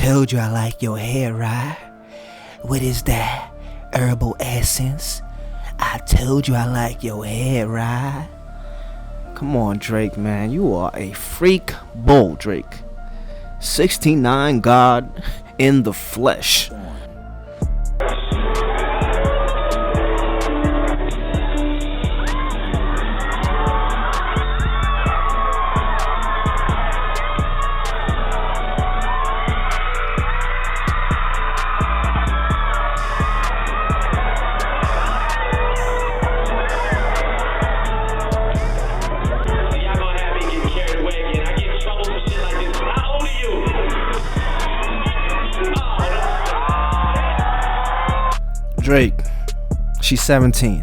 told you I like your hair, right? What is that? Herbal essence? I told you I like your hair, right? Come on, Drake, man. You are a freak bull, Drake. 69 God in the flesh. Drake, she's 17.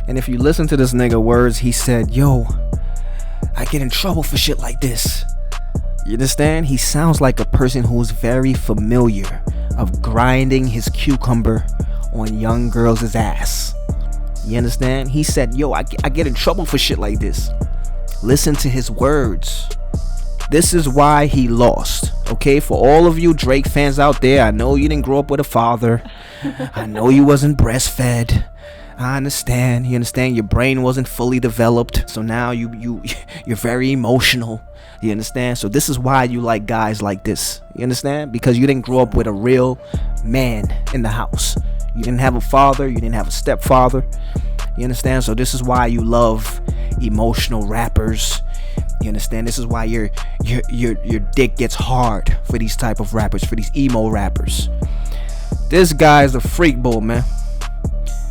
And if you listen to this nigga words, he said, yo, I get in trouble for shit like this. You understand? He sounds like a person who's very familiar of grinding his cucumber on young girls' ass. You understand? He said, yo, I get in trouble for shit like this. Listen to his words. This is why he lost. Okay, for all of you Drake fans out there, I know you didn't grow up with a father. I know you wasn't breastfed. I understand. You understand your brain wasn't fully developed. So now you're very emotional. You understand? So this is why you like guys like this. You understand? Because you didn't grow up with a real man in the house. You didn't have a father. You didn't have a stepfather. You understand? So this is why you love emotional rappers. You understand? This is why your dick gets hard for these type of rappers, for these emo rappers. This guy is a freak bull, man.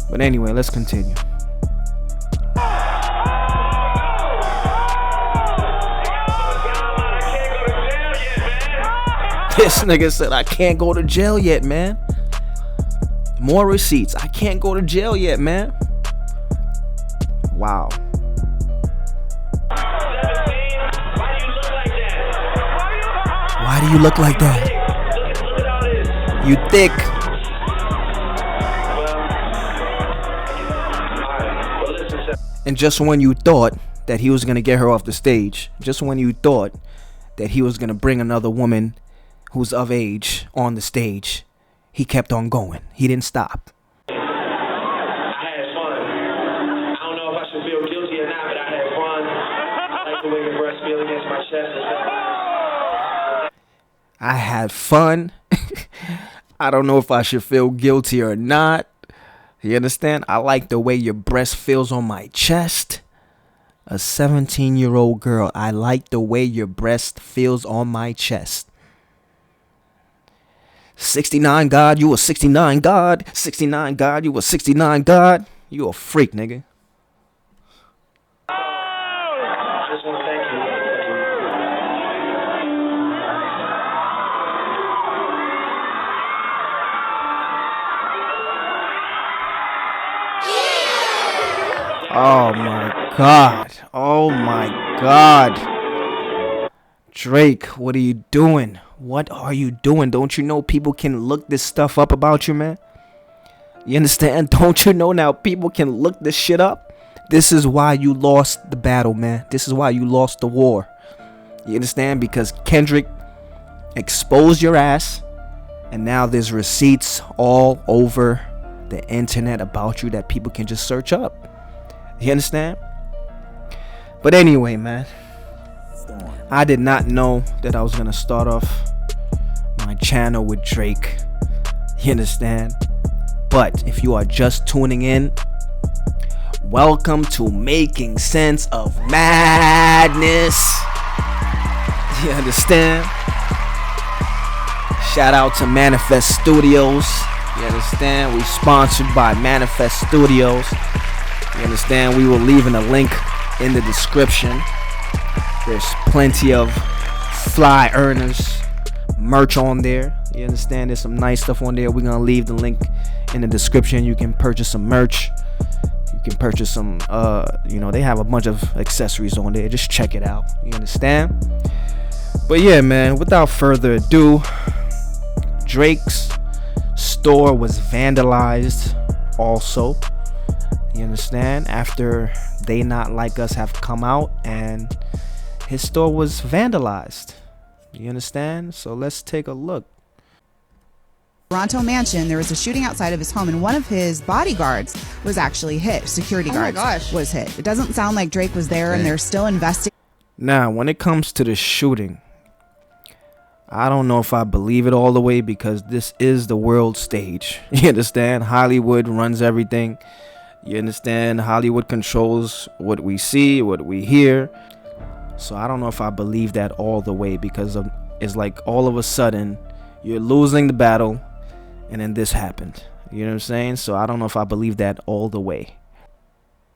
But anyway, let's continue. This nigga said, I can't go to jail yet, man. More receipts. I can't go to jail yet, man. Wow. Why do you look like that? You thick. And just when you thought that he was going to get her off the stage, just when you thought that he was going to bring another woman who's of age on the stage, he kept on going. He didn't stop. I had fun. I don't know if I should feel guilty or not, but I had fun. I like the way your breasts feel against my chest and stuff. I had fun. I don't know if I should feel guilty or not. You understand? I like the way your breast feels on my chest. A 17-year-old girl. I like the way your breast feels on my chest. 69 God, you a 69 God. 69 God, you a 69 God. You a freak, nigga. I just want to thank you. Oh my God. Oh my God. Drake, what are you doing? What are you doing? Don't you know people can look this stuff up about you, man? You understand? Don't you know now people can look this shit up? This is why you lost the battle, man. This is why you lost the war. You understand? Because Kendrick exposed your ass, and now there's receipts all over the internet about you that people can just search up. You understand? But anyway, man, I did not know that I was going to start off my channel with Drake. You understand? But if you are just tuning in, welcome to Making Sense of Madness. You understand? Shout out to Manifest Studios. You understand? We sponsored by Manifest Studios. You understand? We will leave in a link in the description. There's plenty of fly earners merch on there. You understand? There's some nice stuff on there. We're gonna leave the link in the description. You can purchase some merch. You can purchase some they have a bunch of accessories on there. Just check it out. You understand? But yeah, man, without further ado, Drake's store was vandalized also. You understand? After They Not Like Us have come out, and his store was vandalized. You understand? So let's take a look. Toronto mansion, there was a shooting outside of his home, and one of his bodyguards was actually hit. Security guards was hit. It doesn't sound like Drake was there, and they're still investigating. Now, when it comes to the shooting, I don't know if I believe it all the way, because this is the world stage. You understand? Hollywood runs everything. You understand? Hollywood controls what we see, what we hear. So I don't know if I believe that all the way, because it's like all of a sudden you're losing the battle and then this happened. You know what I'm saying? So I don't know if I believe that all the way.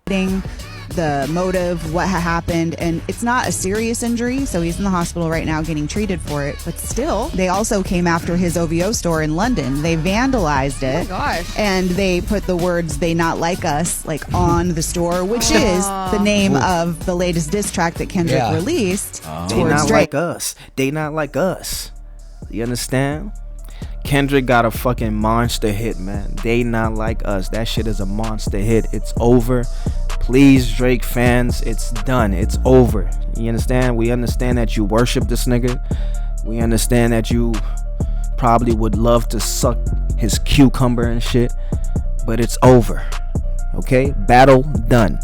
The motive, what happened, and it's not a serious injury, so he's in the hospital right now getting treated for it. But still, they also came after his OVO store in London. They vandalized it. Oh my gosh. And they put the words "they not like us" like on the store, which is the name of the latest diss track that Kendrick released. They not like us. They not like us. You understand? Kendrick got a fucking monster hit, man. They not like us. That shit is a monster hit. It's over. Please, Drake fans, it's done. It's over. You understand? We understand that you worship this nigga. We understand that you probably would love to suck his cucumber and shit. But it's over. Okay? Battle done.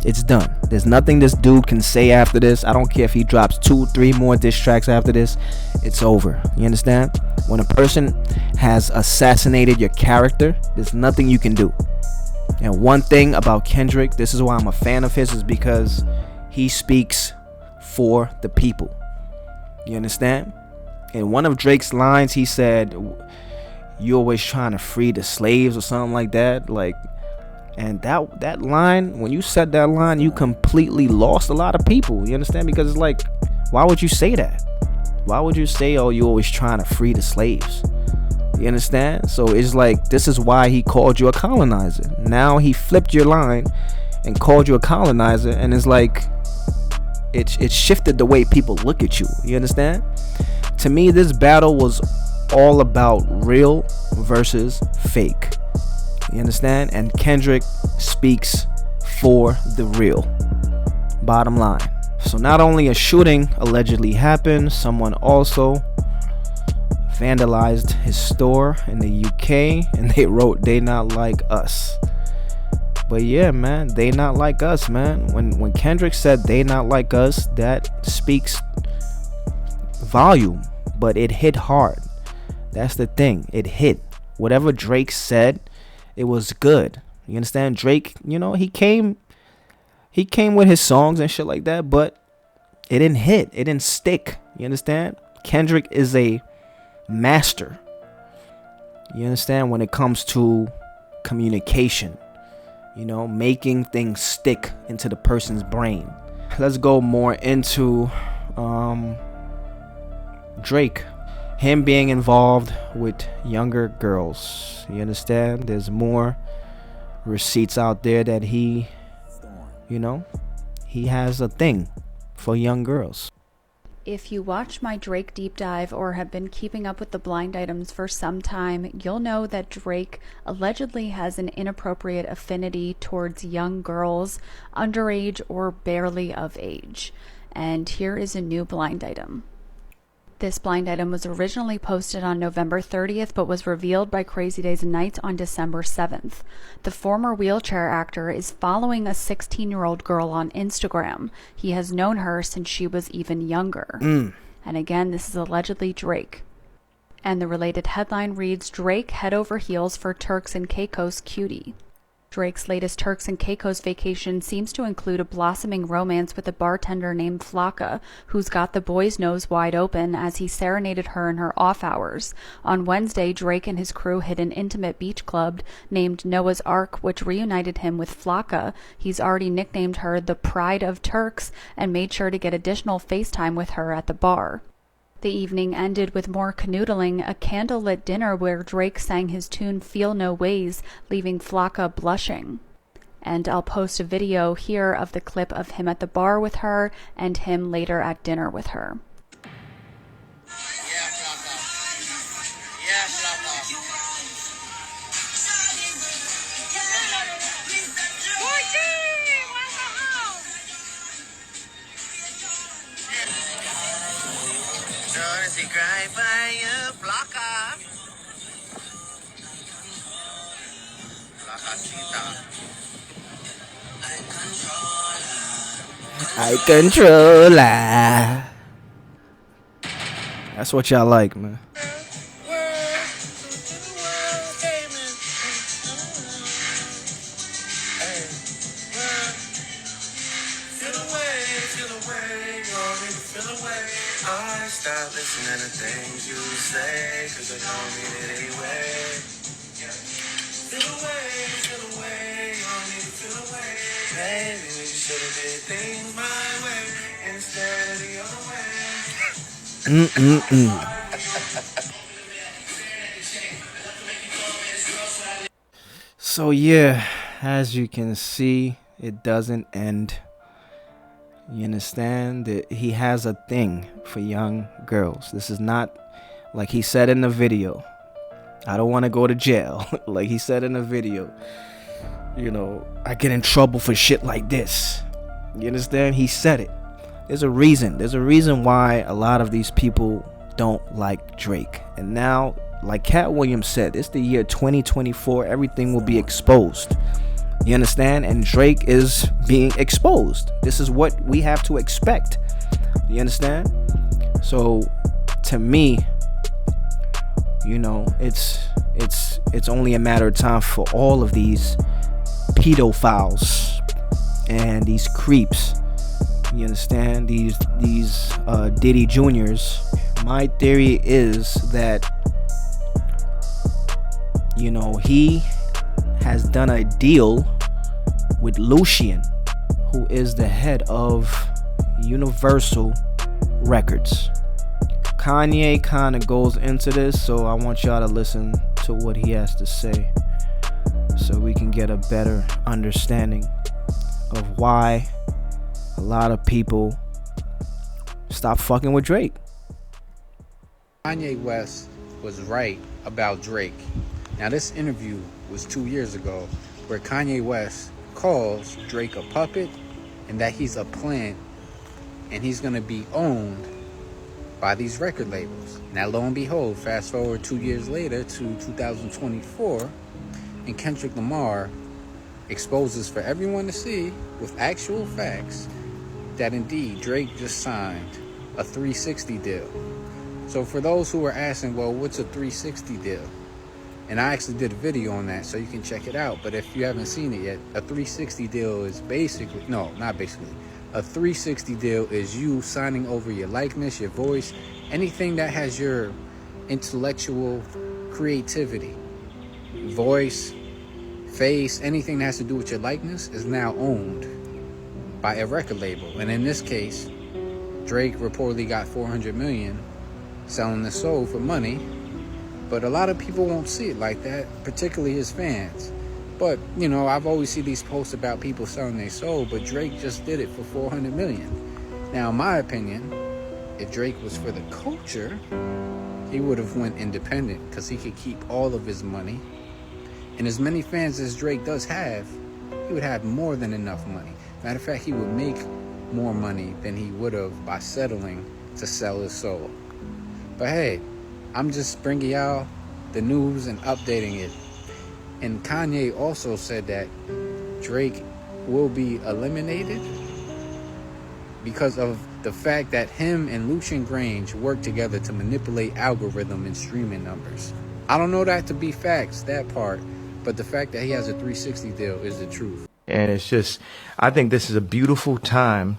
It's done. There's nothing this dude can say after this. I don't care if he drops 2-3 more diss tracks after this. It's over. You understand? When a person has assassinated your character, there's nothing you can do. And one thing about Kendrick, this is why I'm a fan of his, is because he speaks for the people. You understand? In one of Drake's lines, he said, "You always trying to free the slaves," or something like that. Like, and that line, when you said that line, you completely lost a lot of people. You understand? Because it's like, why would you say that? Why would you say, "Oh, you always trying to free the slaves"? You understand? So it's like, this is why he called you a colonizer. Now he flipped your line and called you a colonizer, and it's like, it shifted the way people look at you. You understand? To me, this battle was all about real versus fake. You understand? And Kendrick speaks for the real. Bottom line. So not only a shooting allegedly happened, someone also vandalized his store in the UK, and they wrote "they not like us." But yeah, man, they not like us, man. When Kendrick said "they not like us," that speaks volume, but it hit hard. That's the thing. It hit. Whatever Drake said, it was good. You understand? Drake, you know, he came with his songs and shit like that, but it didn't hit. It didn't stick. You understand? Kendrick is a master. You understand? When it comes to communication, you know, making things stick into the person's brain. Let's go more into Drake. Him being involved with younger girls. You understand? There's more receipts out there that he, you know, he has a thing for young girls. If you watch my Drake deep dive or have been keeping up with the blind items for some time, you'll know that Drake allegedly has an inappropriate affinity towards young girls, underage or barely of age. And here is a new blind item. This blind item was originally posted on November 30th, but was revealed by Crazy Days and Nights on December 7th. The former wheelchair actor is following a 16-year-old girl on Instagram. He has known her since she was even younger. And again, this is allegedly Drake. And the related headline reads, "Drake head over heels for Turks and Caicos cutie." Drake's latest Turks and Caicos vacation seems to include a blossoming romance with a bartender named Flocka, who's got the boy's nose wide open as he serenaded her in her off hours. On Wednesday, Drake and his crew hit an intimate beach club named Noah's Ark, which reunited him with Flocka. He's already nicknamed her the Pride of Turks and made sure to get additional FaceTime with her at the bar. The evening ended with more canoodling, a candlelit dinner where Drake sang his tune Feel No Ways, leaving Flocka blushing. And I'll post a video here of the clip of him at the bar with her and him later at dinner with her. I controller. That's what y'all like, man. Stop listening to things you say, cause I don't mean it anyway. Feel away, you don't need to feel away. Maybe we should have did things my way instead of the other way. So yeah, as you can see, it doesn't end. You understand that he has a thing for young girls. This is not like he said in the video, I don't want to go to jail. Like he said in the video, you know, I get in trouble for shit like this. You understand? He said it. There's a reason. There's a reason why a lot of these people don't like Drake. And now, like Cat Williams said, it's the year 2024. Everything will be exposed. You understand? And Drake is being exposed. This is what we have to expect. You understand? So to me, you know, it's only a matter of time for all of these pedophiles and these creeps. You understand? These Diddy Juniors. My theory is that, you know, he has done a deal with Lucian, who is the head of Universal Records. Kanye kind of goes into this, so I want y'all to listen to what he has to say so we can get a better understanding of why a lot of people stop fucking with Drake. Kanye West was right about Drake. Now, this interview was 2 years ago where Kanye West calls Drake a puppet and that he's a plant and he's going to be owned by these record labels. Now, lo and behold, fast forward 2 years later to 2024, and Kendrick Lamar exposes for everyone to see with actual facts that indeed Drake just signed a 360 deal. So for those who are asking, well, what's a 360 deal? And I actually did a video on that, so you can check it out. But if you haven't seen it yet, a 360 deal is basically, no, not basically. A 360 deal is you signing over your likeness, your voice, anything that has your intellectual creativity, voice, face, anything that has to do with your likeness is now owned by a record label. And in this case, Drake reportedly got $400 million selling his soul for money. But a lot of people won't see it like that, particularly his fans. But, you know, I've always seen these posts about people selling their soul, but Drake just did it for $400 million. Now, in my opinion, if Drake was for the culture, he would have went independent because he could keep all of his money. And as many fans as Drake does have, he would have more than enough money. Matter of fact, he would make more money than he would have by settling to sell his soul. But hey, I'm just bringing y'all the news and updating it. And Kanye also said that Drake will be eliminated because of the fact that him and Lucian Grange work together to manipulate algorithm and streaming numbers. I don't know that to be facts, that part, but the fact that he has a 360 deal is the truth. And it's just, I think this is a beautiful time.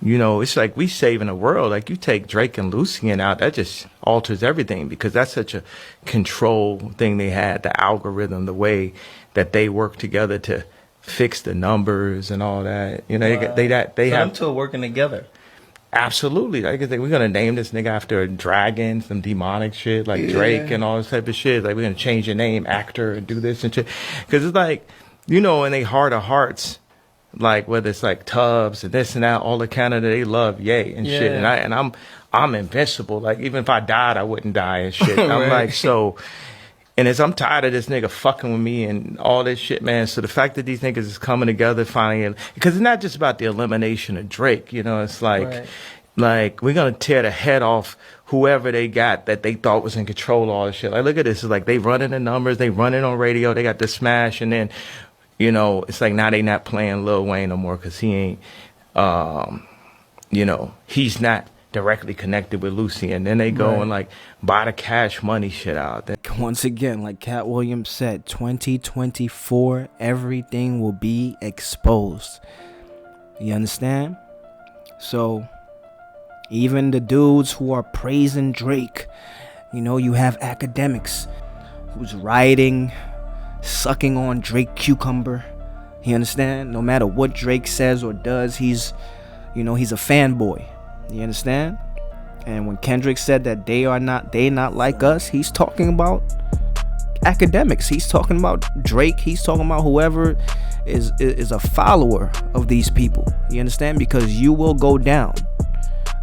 You know, it's like we saving the world. Like you take Drake and Lucian out, that just alters everything because that's such a control thing they had, the algorithm, the way that they work together to fix the numbers and all that. You know, they have them two are working together. Absolutely. Like I think we're gonna name this nigga after a dragon, some demonic shit like Drake and all this type of shit. Like we're gonna change your name, actor, and do this and shit. Because it's like, you know, in they heart of hearts, like whether it's like Tubbs and this and that, all of Canada, they love Ye and shit. And I'm invincible. Like even if I died, I wouldn't die and shit. I'm like, so, and I'm tired of this nigga fucking with me and all this shit, man. So the fact that these niggas is coming together finally, because it's not just about the elimination of Drake, you know, it's like Like, we're gonna tear the head off whoever they got that they thought was in control of all this shit. Like, look at this. It's like they running the numbers, they running on radio, they got the smash, and then, you know, it's like now they not playing Lil Wayne no more because he ain't, you know, he's not directly connected with Lucy. And then they go and like buy the Cash Money shit out. Once again, like Cat Williams said, 2024, everything will be exposed. You understand? So even the dudes who are praising Drake, you know, you have academics who's rioting, sucking on Drake cucumber. You understand? No matter what Drake says or does, he's, you know, he's a fanboy. You understand? And when Kendrick said that they not like us, he's talking about academics. He's talking about Drake. He's talking about whoever is a follower of these people. You understand? Because you will go down.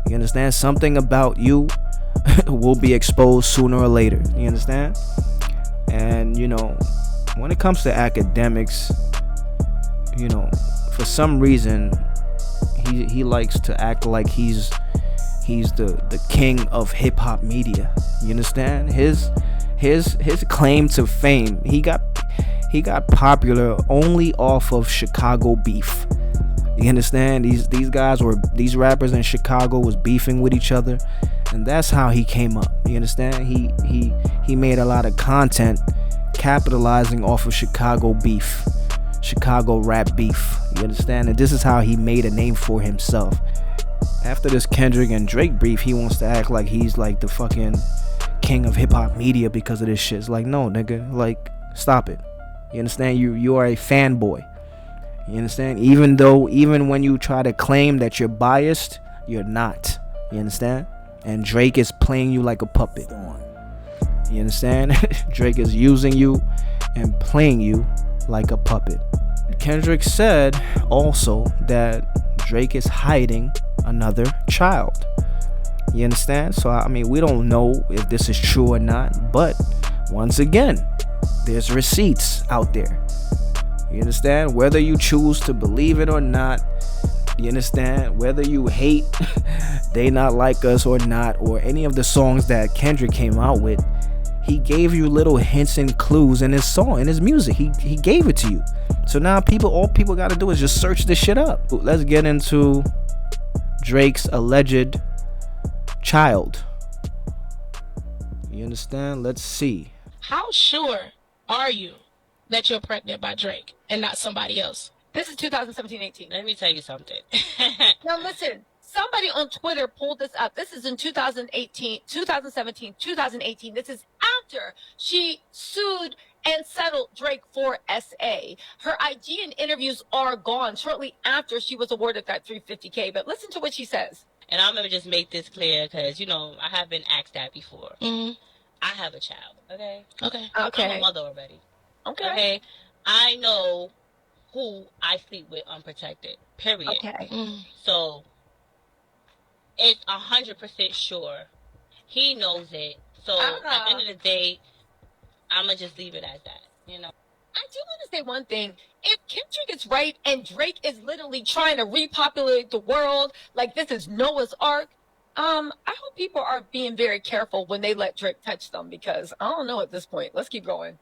You understand? Something about you will be exposed sooner or later. You understand? And, you know, when it comes to academics, you know, for some reason, he likes to act like he's the king of hip hop media. You understand? His claim to fame, he got popular only off of Chicago beef. You understand? These rappers in Chicago was beefing with each other, and that's how he came up. You understand? He made a lot of content capitalizing off of Chicago beef, Chicago rap beef. You understand? And this is how he made a name for himself. After this Kendrick and Drake beef, he wants to act like he's like the fucking king of hip hop media because of this shit. It's like, no, nigga, like, stop it. You understand? You are a fanboy. You understand? Even when you try to claim that you're biased, you're not. You understand? And Drake is playing you like a puppet. You understand? Drake is using you and playing you like a puppet. Kendrick said also that Drake is hiding another child. You understand? So, I mean, we don't know if this is true or not, but once again, there's receipts out there. You understand? Whether you choose to believe it or not, you understand? Whether you hate They Not Like Us or not, or any of the songs that Kendrick came out with, he gave you little hints and clues in his song, in his music. He gave it to you. So now all people got to do is just search this shit up. Let's get into Drake's alleged child. You understand? Let's see. How sure are you that you're pregnant by Drake and not somebody else? This is 2017-18. Let me tell you something. Now listen, somebody on Twitter pulled this up. This is in 2018, 2017, 2018. This is after she sued and settled Drake for SA. Her IG and interviews are gone shortly after she was awarded that $350K. But listen to what she says. And I'm going to just make this clear because, you know, I have been asked that before. Mm-hmm. I have a child, okay? Okay. I'm a mother already. Okay. I know who I sleep with unprotected, period. Okay. Mm-hmm. So, it's 100% sure. He knows it. So, at the end of the day, I'm going to just leave it at that, you know? I do want to say one thing. If Kendrick is right and Drake is literally trying to repopulate the world, like this is Noah's Ark, I hope people are being very careful when they let Drake touch them, because I don't know at this point. Let's keep going.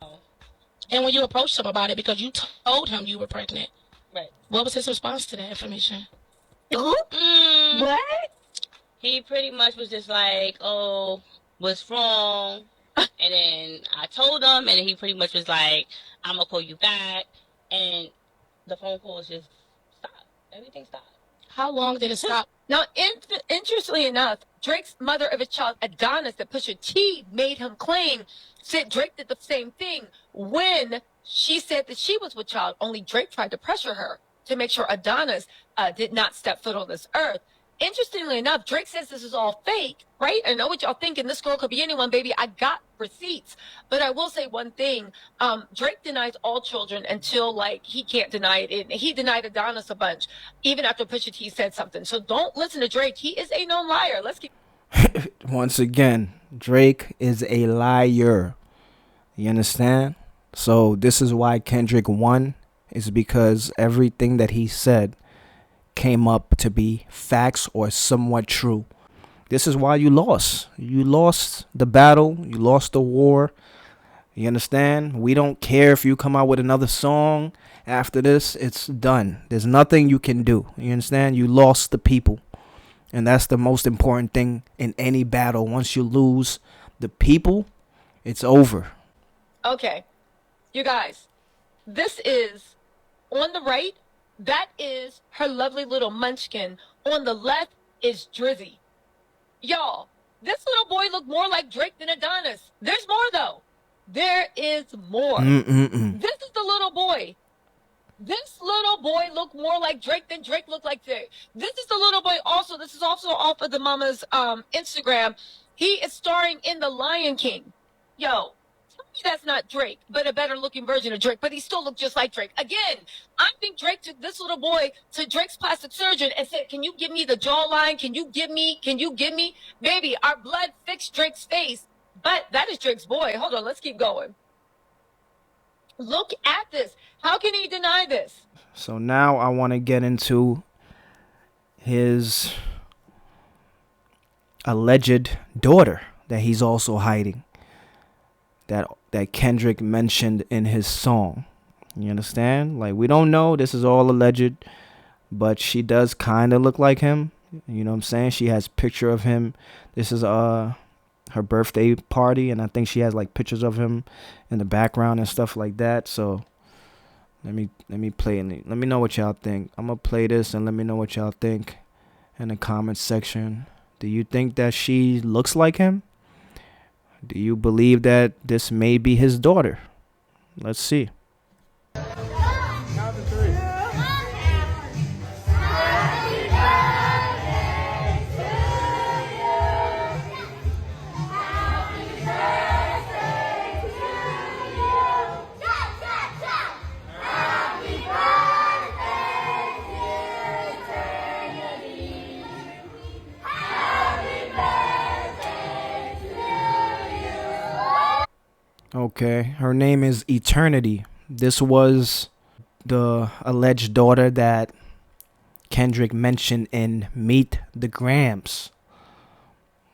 And when you approached him about it, because you told him you were pregnant, Right. what was his response to that information? What? He pretty much was just like, oh, what's wrong? And then I told him, and then he pretty much was like, I'm going to call you back. And the phone calls just stopped. Everything stopped. How long did it stop? Now, interestingly enough, Drake's mother of his child, Adonis, that Pusha T made him claim, said Drake did the same thing when she said that she was with child. Only Drake tried to pressure her to make sure Adonis did not step foot on this earth. Interestingly enough, Drake says this is all fake, right? I know what y'all thinking. This girl could be anyone, baby. I got receipts. But I will say one thing. Drake denies all children until, like, he can't deny it. And he denied Adonis a bunch, even after Pusha T said something. So don't listen to Drake. He is a known liar. Let's keep... Once again, Drake is a liar. You understand? So this is why Kendrick won, is because everything that he said came up to be facts or somewhat true. This is why you lost. You lost the battle. You lost the war. You understand? We don't care if you come out with another song after this. It's done. There's nothing you can do. You understand? You lost the people. And that's the most important thing in any battle. Once you lose the people, it's over. Okay, you guys, this is on the right. That is her lovely little munchkin. On the left is Drizzy. Y'all, this little boy looked more like Drake than Adonis. There's more, though. There is more. This is the little boy. This little boy looked more like Drake than Drake looked like Drake. This is the little boy also. This is also off of the mama's Instagram. He is starring in The Lion King. Yo, tell me that's not Drake, but a better looking version of Drake. But he still looked just like Drake. Again, I think Drake took this little boy to Drake's plastic surgeon and said, can you give me the jawline? Can you give me? Baby, our blood fixed Drake's face. But that is Drake's boy. Hold on, let's keep going. Look at this. How can he deny this? So now I want to get into his alleged daughter that he's also hiding. That Kendrick mentioned in his song. You understand? Like, we don't know. This is all alleged. But she does kind of look like him. You know what I'm saying? She has picture of him. This is her birthday party, and I think she has like pictures of him in the background and stuff like that. So let me play it. Let me know what y'all think. I'm gonna play this and let me know what y'all think in the comments section. Do you think that she looks like him? Do you believe that this may be his daughter? Let's see. Okay, her name is Eternity. This was the alleged daughter that Kendrick mentioned in Meet the Grams.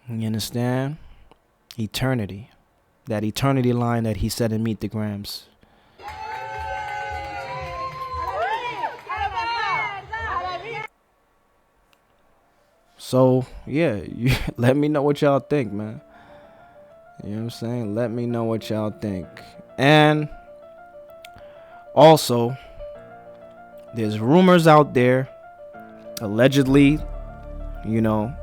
You understand? Eternity. That eternity line that he said in Meet the Grams. So, yeah, let me know what y'all think, man. You know what I'm saying? Let me know what y'all think. And also, there's rumors out there, allegedly, you know,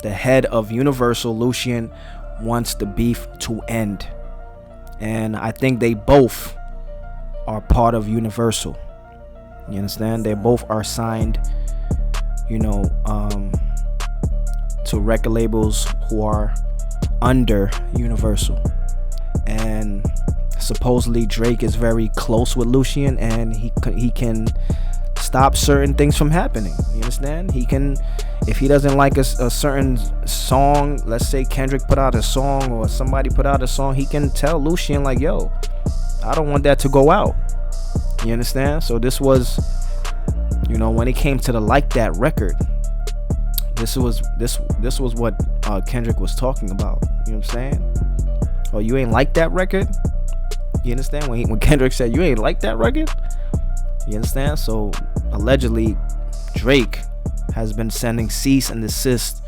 the head of Universal, Lucian, wants the beef to end. And I think they both are part of Universal. You understand? They both are signed, you know, to record labels who are under Universal. And supposedly Drake is very close with Lucian, and he can stop certain things from happening. You understand? He can, if he doesn't like a certain song, let's say Kendrick put out a song or somebody put out a song, he can tell Lucian like, yo, I don't want that to go out. You understand? So this was, you know, when it came to the Like That record, this was what Kendrick was talking about. You know what I'm saying? Oh, you ain't like that record? You understand? When Kendrick said you ain't like that record? You understand? So allegedly Drake has been sending cease and desist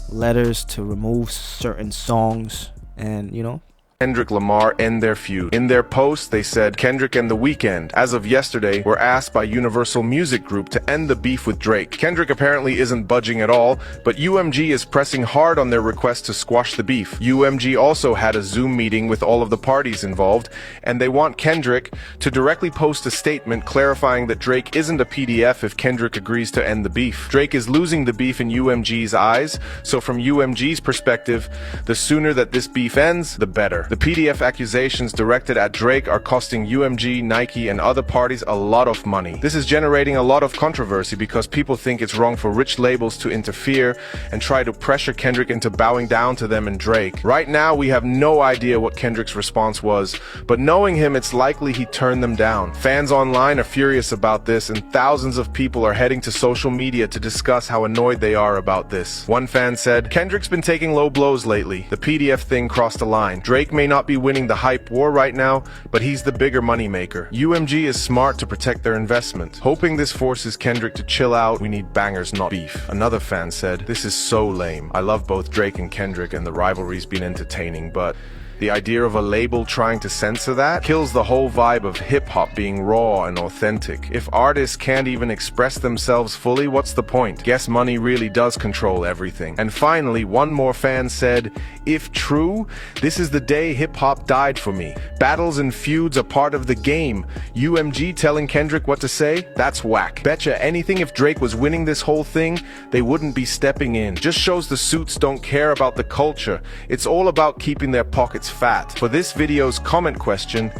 letters to remove certain songs, and you know, Kendrick Lamar end their feud. In their post, they said, Kendrick and The Weeknd, as of yesterday, were asked by Universal Music Group to end the beef with Drake. Kendrick apparently isn't budging at all, but UMG is pressing hard on their request to squash the beef. UMG also had a Zoom meeting with all of the parties involved, and they want Kendrick to directly post a statement clarifying that Drake isn't a PDF if Kendrick agrees to end the beef. Drake is losing the beef in UMG's eyes, so from UMG's perspective, the sooner that this beef ends, the better. The PDF accusations directed at Drake are costing UMG, Nike, and other parties a lot of money. This is generating a lot of controversy because people think it's wrong for rich labels to interfere and try to pressure Kendrick into bowing down to them and Drake. Right now, we have no idea what Kendrick's response was, but knowing him, it's likely he turned them down. Fans online are furious about this, and thousands of people are heading to social media to discuss how annoyed they are about this. One fan said, "Kendrick's been taking low blows lately. The PDF thing crossed a line. Drake may not be winning the hype war right now, but he's the bigger moneymaker. UMG is smart to protect their investment. Hoping this forces Kendrick to chill out. We need bangers, not beef." Another fan said, "This is so lame. I love both Drake and Kendrick and the rivalry's been entertaining, but the idea of a label trying to censor that kills the whole vibe of hip-hop being raw and authentic. If artists can't even express themselves fully, what's the point? Guess money really does control everything." And finally, one more fan said, "If true, this is the day hip-hop died for me. Battles and feuds are part of the game. UMG telling Kendrick what to say? That's whack. Betcha anything if Drake was winning this whole thing, they wouldn't be stepping in. Just shows the suits don't care about the culture. It's all about keeping their pockets fat." For this video's comment question,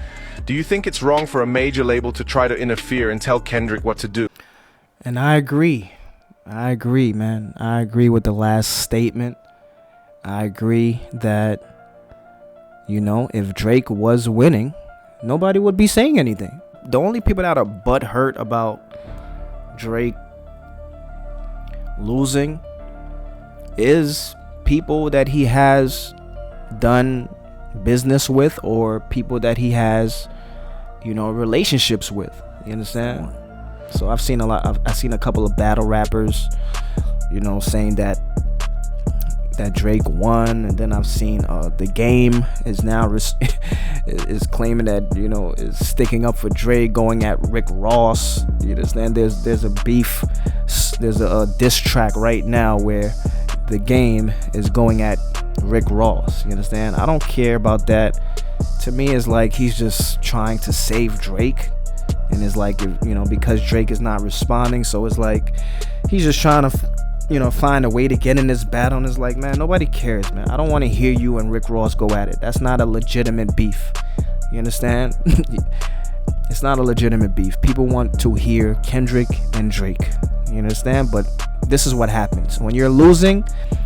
do you think it's wrong for a major label to try to interfere and tell Kendrick what to do? And I agree, man. I agree with the last statement. I agree that, you know, if Drake was winning, nobody would be saying anything. The only people that are butthurt about Drake losing is people that he has done business with, or people that he has, you know, relationships with. You understand? So I've seen a couple of battle rappers, you know, saying that Drake won, and then I've seen The Game is now is claiming that, you know, is sticking up for Drake, going at Rick Ross. You understand? There's a beef, there's a diss track right now where The Game is going at Rick Ross. You understand? I don't care about that. To me, it's like he's just trying to save Drake, and it's like, you know, because Drake is not responding, so it's like he's just trying to, you know, find a way to get in this battle. And it's like, man, nobody cares, man. I don't want to hear you and Rick Ross go at it. That's not a legitimate beef. You understand? It's not a legitimate beef. People want to hear Kendrick and Drake. You understand? But this is what happens when you're losing.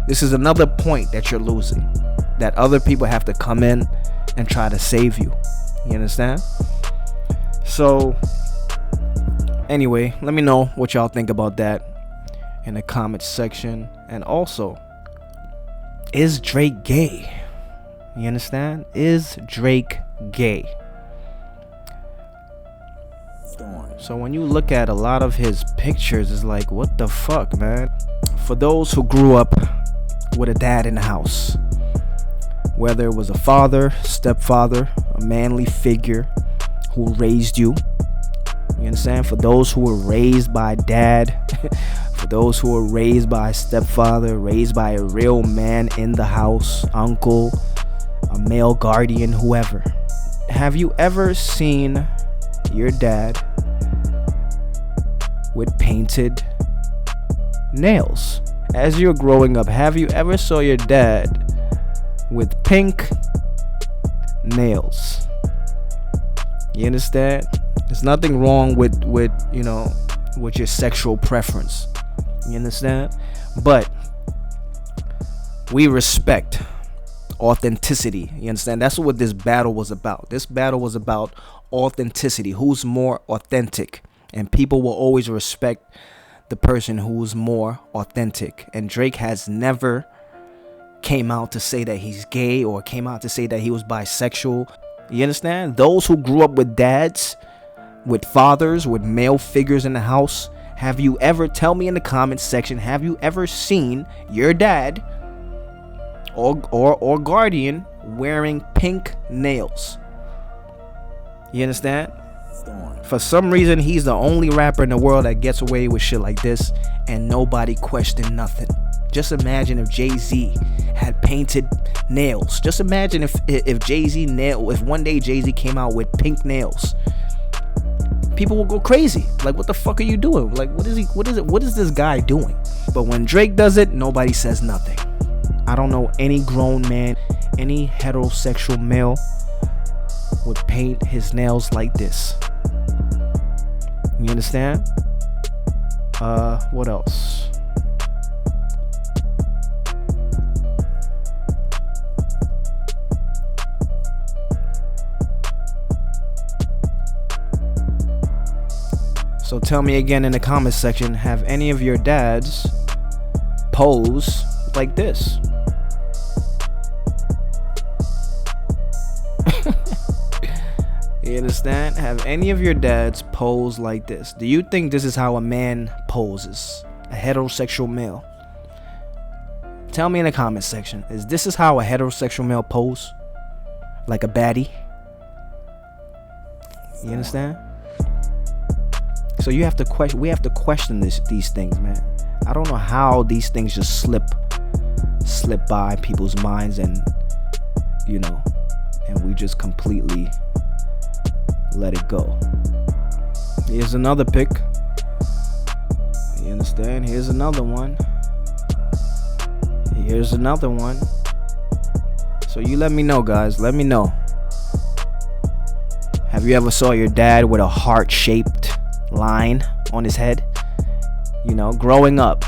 This is another point that you're losing, that other people have to come in and try to save you. You understand? So anyway, let me know what y'all think about that in the comments section. And also, is Drake gay? You understand? Is Drake gay? So when you look at a lot of his pictures, it's like, what the fuck, man? For those who grew up with a dad in the house, whether it was a father, stepfather, a manly figure who raised you, you understand? For those who were raised by dad, for those who were raised by a stepfather, raised by a real man in the house, uncle, a male guardian, whoever. Have you ever seen your dad with painted nails? As you're growing up, have you ever saw your dad with pink nails? You understand? There's nothing wrong with you know, with your sexual preference. You understand? But we respect authenticity. You understand? That's what this battle was about. This battle was about authenticity. Who's more authentic? And people will always respect the person who's more authentic. And Drake has never came out to say that he's gay or came out to say that he was bisexual. You understand? Those who grew up with dads, with fathers, with male figures in the house, have you ever, tell me in the comments section, have you ever seen your dad or guardian wearing pink nails? You understand? For some reason, he's the only rapper in the world that gets away with shit like this, and nobody questioned nothing. Just imagine if Jay-Z had painted nails. Just imagine if Jay-Z if one day Jay-Z came out with pink nails. People will go crazy. Like, what the fuck are you doing? Like, what is this guy doing? But when Drake does it, nobody says nothing. I don't know any grown man, any heterosexual male would paint his nails like this. You understand? What else? So tell me again in the comment section, have any of your dads pose like this? You understand? Have any of your dads pose like this? Do you think this is how a man poses? A heterosexual male? Tell me in the comment section. Is this how a heterosexual male pose? Like a baddie? You understand? So you have to question. We have to question these things, man. I don't know how these things just slip by people's minds, and and we just completely let it go. Here's another pic. You understand? Here's another one. Here's another one. So you let me know, guys. Let me know. Have you ever saw your dad with a heart-shaped line on his head? Growing up.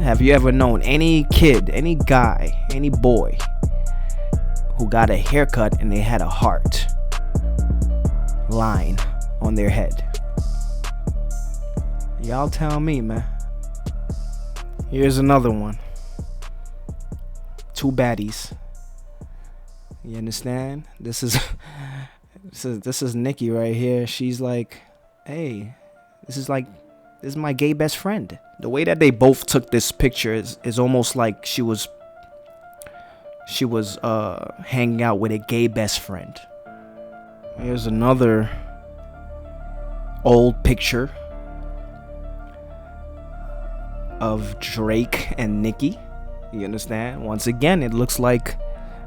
Have you ever known any kid, any guy, any boy who got a haircut and they had a heart line on their head? Y'all tell me, man. Here's another one. Two baddies. You understand? This is Nikki right here. She's like, hey, this is my gay best friend. The way that they both took this picture is almost like she was hanging out with a gay best friend. Here's another old picture of Drake and Nicki. You understand? Once again, it looks like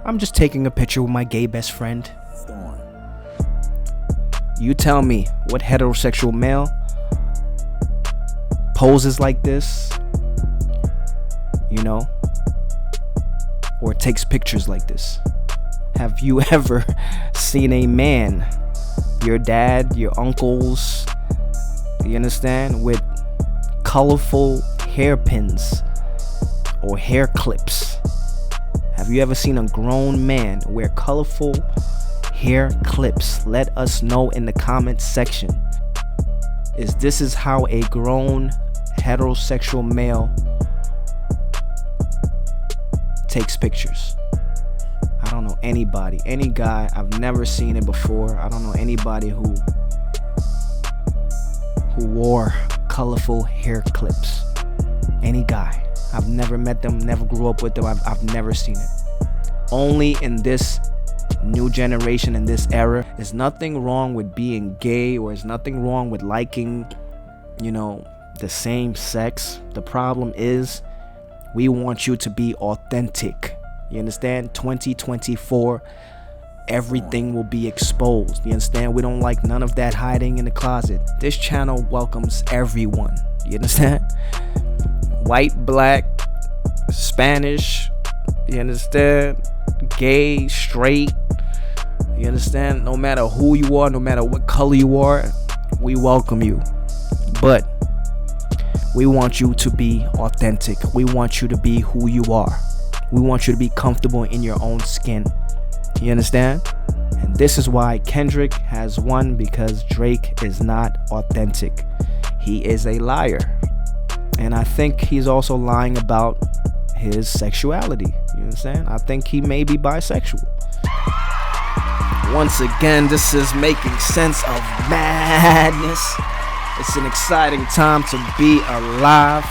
I'm just taking a picture with my gay best friend. You tell me, what heterosexual male poses like this, or takes pictures like this? Have you ever seen a man, your dad, your uncles, you understand, with colorful hairpins or hair clips? Have you ever seen a grown man wear colorful hair clips? Let us know in the comment section. This is how a grown heterosexual male takes pictures. I don't know anybody, any guy. I've never seen it before. I don't know anybody who wore colorful hair clips. Any guy. I've never met them, never grew up with them. I've never seen it. Only in this new generation, in this era. There's nothing wrong with being gay, or there's nothing wrong with liking, the same sex. The problem is we want you to be authentic. You understand? 2024, everything will be exposed. You understand? We don't like none of that hiding in the closet. This channel welcomes everyone. You understand? White, black, Spanish, you understand? Gay, straight, you understand? No matter who you are, no matter what color you are, we welcome you. But we want you to be authentic. We want you to be who you are. We want you to be comfortable in your own skin. You understand? And this is why Kendrick has won, because Drake is not authentic. He is a liar. And I think he's also lying about his sexuality. You understand? I think he may be bisexual. Once again, this is Making Sense of Madness. It's an exciting time to be alive.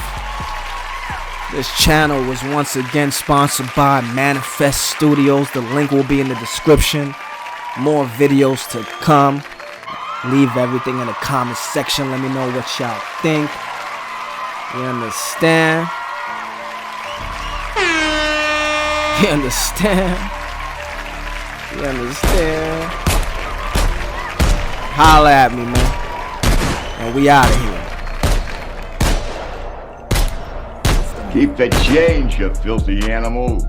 This channel was once again sponsored by Manifest Studios. The link will be in the description. More videos to come. Leave everything in the comment section. Let me know what y'all think. You understand? You understand? You understand? Holla at me, man. And we out of here. Keep the change, you filthy animal.